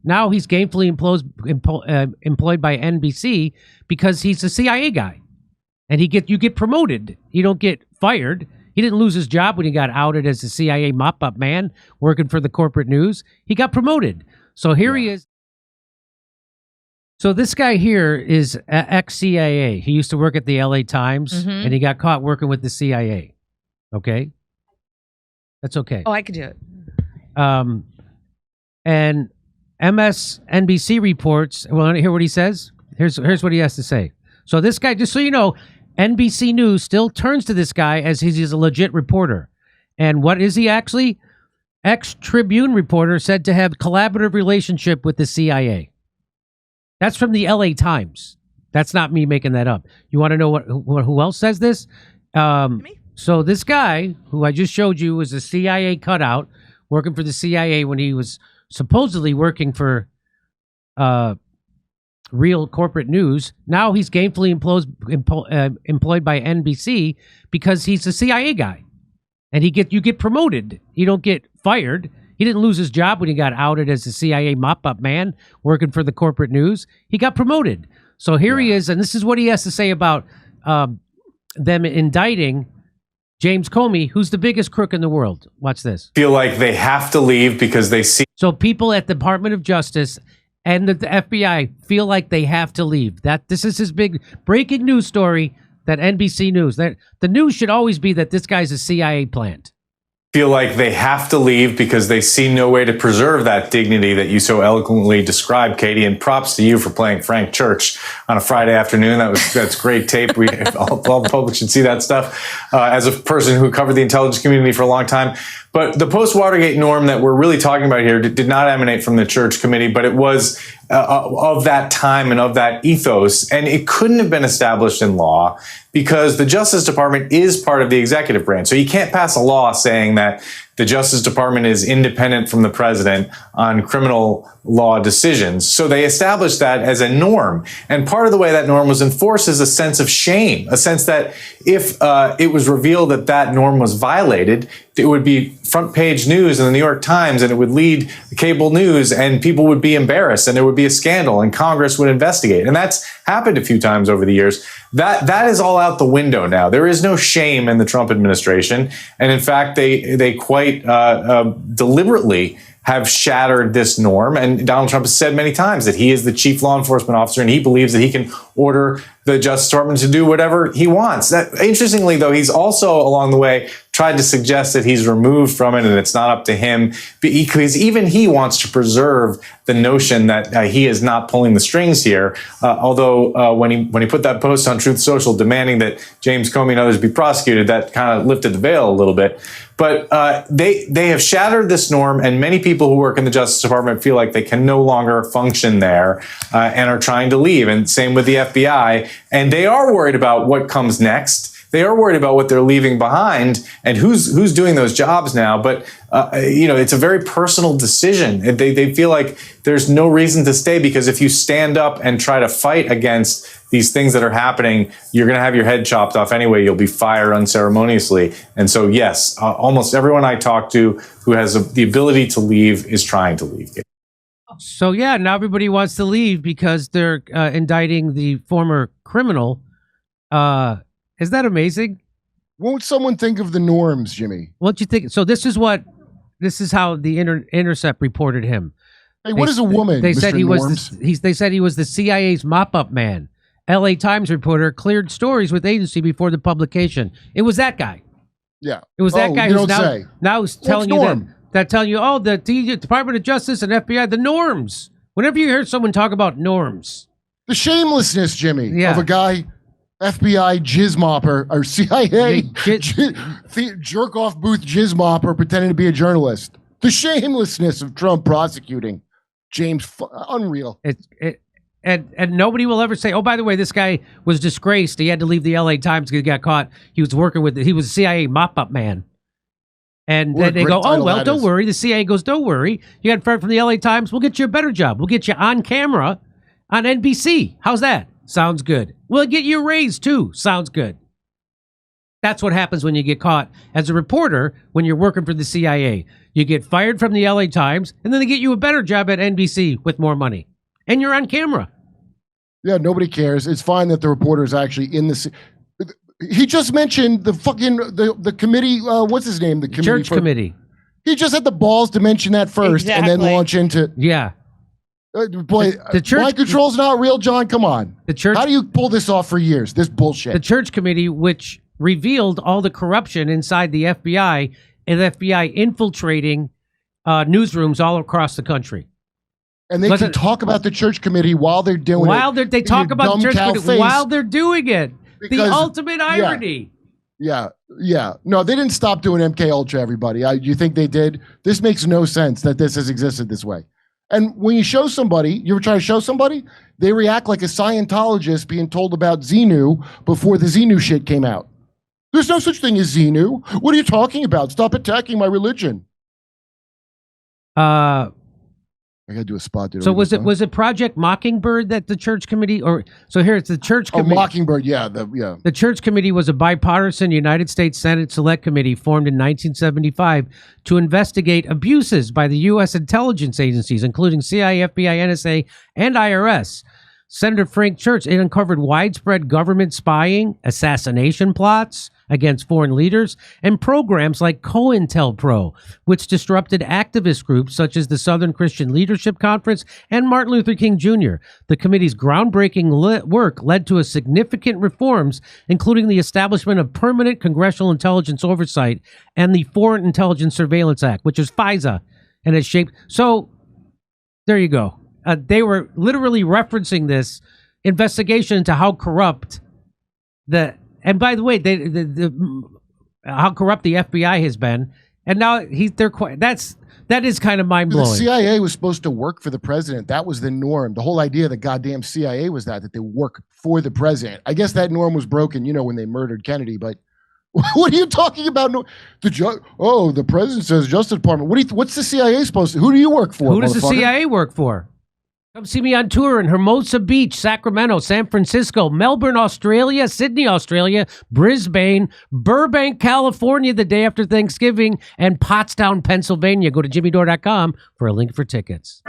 Now he's gainfully employed by NBC because he's a CIA guy, and you get promoted. You don't get fired. He didn't lose his job when he got outed as a CIA mop-up man working for the corporate news. He got promoted. So here he is. So this guy here is ex-CIA. He used to work at the LA Times, and he got caught working with the CIA. Okay? That's okay. Oh, I could do it. And MSNBC reports, well, hear what he says? Here's what he has to say. So this guy, just so you know, NBC News still turns to this guy as he's a legit reporter. And what is he actually? Ex-Tribune reporter said to have collaborative relationship with the CIA. That's from the LA Times. That's not me making that up. You want to know who else says this? So this guy, who I just showed you, was a CIA cutout, working for the CIA when he was supposedly working for real corporate news. Now he's gainfully employed by NBC because he's a CIA guy, and you get promoted. You don't get fired. He didn't lose his job when he got outed as a CIA mop-up man working for the corporate news. He got promoted. So here he is, and this is what he has to say about them indicting James Comey, who's the biggest crook in the world. Watch this. Feel like they have to leave because they see. So people at the Department of Justice and the FBI feel like they have to leave. This is his big breaking news story. That NBC News. That the news should always be that this guy's a CIA plant. Feel like they have to leave because they see no way to preserve that dignity that you so eloquently described, Katie. And props to you for playing Frank Church on a Friday afternoon. That's great tape. All the public should see that stuff. As a person who covered the intelligence community for a long time. But the post-Watergate norm that we're really talking about here did not emanate from the Church Committee, but it was of that time and of that ethos. And it couldn't have been established in law because the Justice Department is part of the executive branch. So you can't pass a law saying that the Justice Department is independent from the president on criminal law decisions. So they established that as a norm. And part of the way that norm was enforced is a sense of shame, a sense that if it was revealed that that norm was violated, it would be front page news in the New York Times, and it would lead cable news, and people would be embarrassed, and there would be a scandal, and Congress would investigate. And that's happened a few times over the years. That is all out the window now. There is no shame in the Trump administration. And in fact, they quite deliberately have shattered this norm. And Donald Trump has said many times that he is the chief law enforcement officer, and he believes that he can order the Justice Department to do whatever he wants. Interestingly, though, he's also along the way tried to suggest that he's removed from it and it's not up to him, because even he wants to preserve the notion that he is not pulling the strings here. Although when he put that post on Truth Social demanding that James Comey and others be prosecuted, that kind of lifted the veil a little bit. But they have shattered this norm, and many people who work in the Justice Department feel like they can no longer function there and are trying to leave. And same with the FBI. And they are worried about what comes next. They are worried about what they're leaving behind and who's doing those jobs now. But, it's a very personal decision. They feel like there's no reason to stay, because if you stand up and try to fight against these things that are happening, you're going to have your head chopped off anyway. You'll be fired unceremoniously. And so, yes, almost everyone I talk to who has the ability to leave is trying to leave. So, yeah, now everybody wants to leave because they're indicting the former criminal. Is that amazing? Won't someone think of the norms, Jimmy? What you think? So this is how the Intercept reported him. Hey, what is a woman? They Mr. said he Norms? was. They said he was the CIA's mop-up man. LA Times reporter cleared stories with agency before the publication. It was that guy. Yeah, it was that guy who's now telling you telling you, the Department of Justice and FBI, the norms. Whenever you hear someone talk about norms, the shamelessness, Jimmy, of a guy. FBI jizz mopper or CIA jerk off booth jizz mopper pretending to be a journalist. The shamelessness of Trump prosecuting James, unreal. And nobody will ever say, oh, by the way, this guy was disgraced. He had to leave the LA Times because he got caught. He was a CIA mop-up man. And then they go, oh, well, don't worry. The CIA goes, don't worry. You got fired from the LA Times. We'll get you a better job. We'll get you on camera on NBC. How's that? Sounds good. We'll get you a raise, too. Sounds good. That's what happens when you get caught as a reporter when you're working for the CIA. You get fired from the LA Times, and then they get you a better job at NBC with more money. And you're on camera. Yeah, nobody cares. It's fine that the reporter is actually in the... He just mentioned the fucking, the committee, what's his name? The committee committee. He just had the balls to mention that first and then launch into... Yeah. Boy, the church, mind control's not real, John. Come on. The church. How do you pull this off for years? This bullshit. The church committee, which revealed all the corruption inside the FBI and the FBI infiltrating newsrooms all across the country. And they can talk about the church committee while they're doing it. They talk about the church committee while they're doing it. Because, the ultimate irony. Yeah. No, they didn't stop doing MK Ultra, everybody. You think they did? This makes no sense that this has existed this way. And when you show somebody, you ever try to show somebody, they react like a Scientologist being told about Xenu before the Xenu shit came out. There's no such thing as Xenu. What are you talking about? Stop attacking my religion. I gotta do a spot. So was it Project Mockingbird that the church committee here's the church committee. Mockingbird, yeah. The church committee was a bipartisan United States Senate Select Committee formed in 1975 to investigate abuses by the U.S. intelligence agencies, including CIA, FBI, NSA, and IRS. Senator Frank Church, it uncovered widespread government spying, assassination plots against foreign leaders, and programs like COINTELPRO, which disrupted activist groups such as the Southern Christian Leadership Conference and Martin Luther King Jr. The committee's groundbreaking work led to significant reforms, including the establishment of permanent congressional intelligence oversight and the Foreign Intelligence Surveillance Act, which is FISA, and it's shaped. So there you go. They were literally referencing this investigation into how corrupt and by the way, how corrupt the FBI has been, and now that is kind of mind blowing. The CIA was supposed to work for the president. That was the norm. The whole idea of the goddamn CIA was that they work for the president. I guess that norm was broken, when they murdered Kennedy. But what are you talking about? The president says Justice Department. What's the CIA supposed to? Who do you work for? Who does the CIA work for? Come see me on tour in Hermosa Beach, Sacramento, San Francisco, Melbourne, Australia, Sydney, Australia, Brisbane, Burbank, California the day after Thanksgiving, and Pottstown, Pennsylvania. Go to jimmydore.com for a link for tickets.